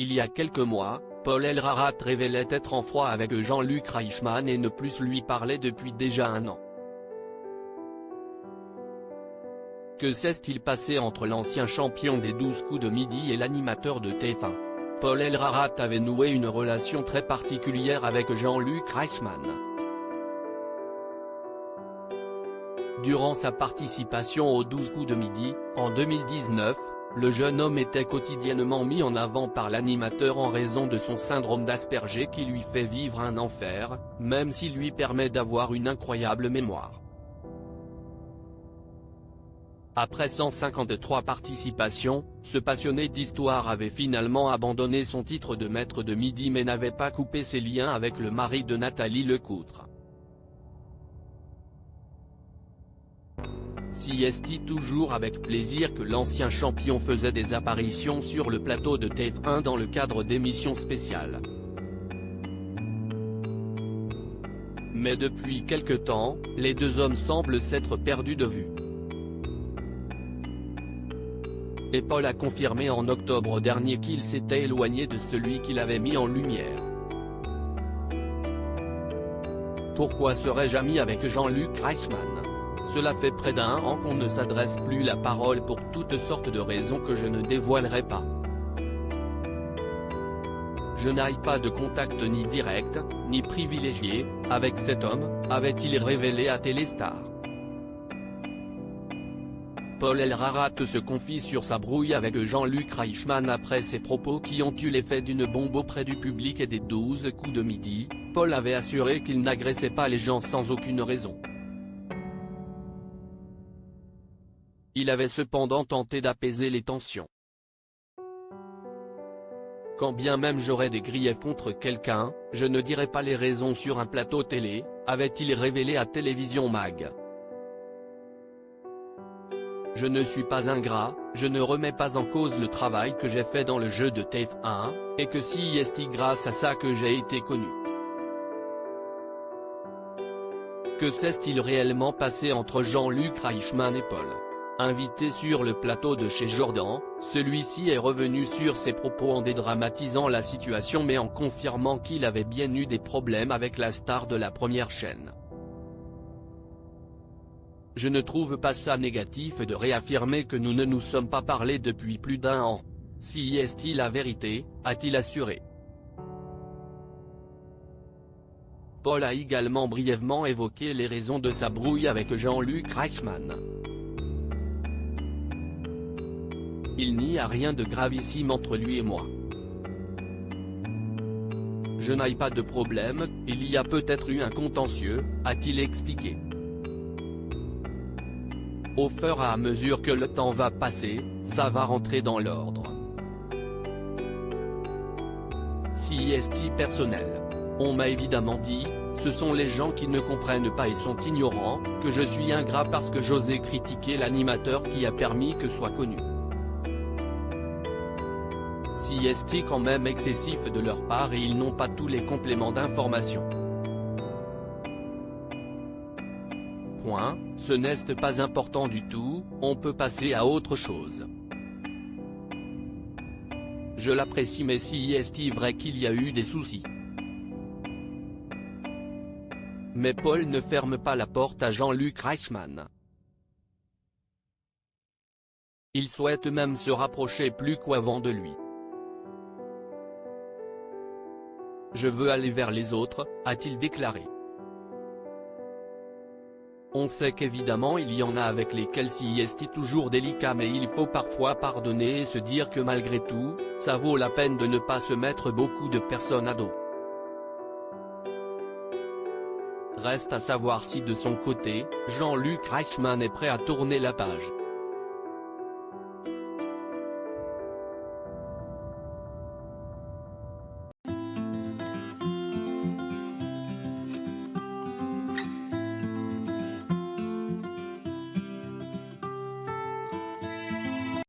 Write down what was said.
Il y a quelques mois, Paul Elrarat révélait être en froid avec Jean-Luc Reichmann et ne plus lui parler depuis déjà 1 an. Que s'est-il passé entre l'ancien champion des 12 coups de midi et l'animateur de TF1 ? Paul Elrarat avait noué une relation très particulière avec Jean-Luc Reichmann. Durant sa participation aux 12 coups de midi, en 2019, le jeune homme était quotidiennement mis en avant par l'animateur en raison de son syndrome d'Asperger qui lui fait vivre un enfer, même s'il lui permet d'avoir une incroyable mémoire. Après 153 participations, ce passionné d'histoire avait finalement abandonné son titre de maître de midi mais n'avait pas coupé ses liens avec le mari de Nathalie Lecoutre. Si est-il toujours avec plaisir que l'ancien champion faisait des apparitions sur le plateau de TF1 dans le cadre d'émissions spéciales. Mais depuis quelque temps, les deux hommes semblent s'être perdus de vue. Et Paul a confirmé en octobre dernier qu'il s'était éloigné de celui qu'il avait mis en lumière. Pourquoi serais-je ami avec Jean-Luc Reichmann ? Cela fait près d'1 an qu'on ne s'adresse plus la parole pour toutes sortes de raisons que je ne dévoilerai pas. Je n'ai pas de contact ni direct, ni privilégié, avec cet homme, avait-il révélé à Téléstar. Paul Elrarat se confie sur sa brouille avec Jean-Luc Reichmann après ses propos qui ont eu l'effet d'une bombe auprès du public et des 12 coups de midi. Paul avait assuré qu'il n'agressait pas les gens sans aucune raison. Il avait cependant tenté d'apaiser les tensions. Quand bien même j'aurais des griefs contre quelqu'un, je ne dirais pas les raisons sur un plateau télé, avait-il révélé à Télévision Mag. Je ne suis pas ingrat, je ne remets pas en cause le travail que j'ai fait dans le jeu de TF1, et que si c'est grâce à ça que j'ai été connu. Que s'est-il réellement passé entre Jean-Luc Reichmann et Paul ? Invité sur le plateau de chez Jordan, celui-ci est revenu sur ses propos en dédramatisant la situation mais en confirmant qu'il avait bien eu des problèmes avec la star de la première chaîne. Je ne trouve pas ça négatif de réaffirmer que nous ne nous sommes pas parlé depuis plus d'1 an. Si est-il la vérité, a-t-il assuré. Paul a également brièvement évoqué les raisons de sa brouille avec Jean-Luc Reichmann. Il n'y a rien de gravissime entre lui et moi. Je n'ai pas de problème, il y a peut-être eu un contentieux, a-t-il expliqué. Au fur et à mesure que le temps va passer, ça va rentrer dans l'ordre. Si est personnel. On m'a évidemment dit, ce sont les gens qui ne comprennent pas et sont ignorants, que je suis ingrat parce que j'osais critiquer l'animateur qui a permis que soit connu. Si est quand même excessif de leur part et ils n'ont pas tous les compléments d'information. Point, ce n'est pas important du tout, on peut passer à autre chose. Je l'apprécie mais si est vrai qu'il y a eu des soucis. Mais Paul ne ferme pas la porte à Jean-Luc Reichmann. Il souhaite même se rapprocher plus qu'avant de lui. Je veux aller vers les autres, a-t-il déclaré. On sait qu'évidemment il y en a avec lesquels c'est toujours délicat mais il faut parfois pardonner et se dire que malgré tout, ça vaut la peine de ne pas se mettre beaucoup de personnes à dos. Reste à savoir si de son côté, Jean-Luc Reichmann est prêt à tourner la page.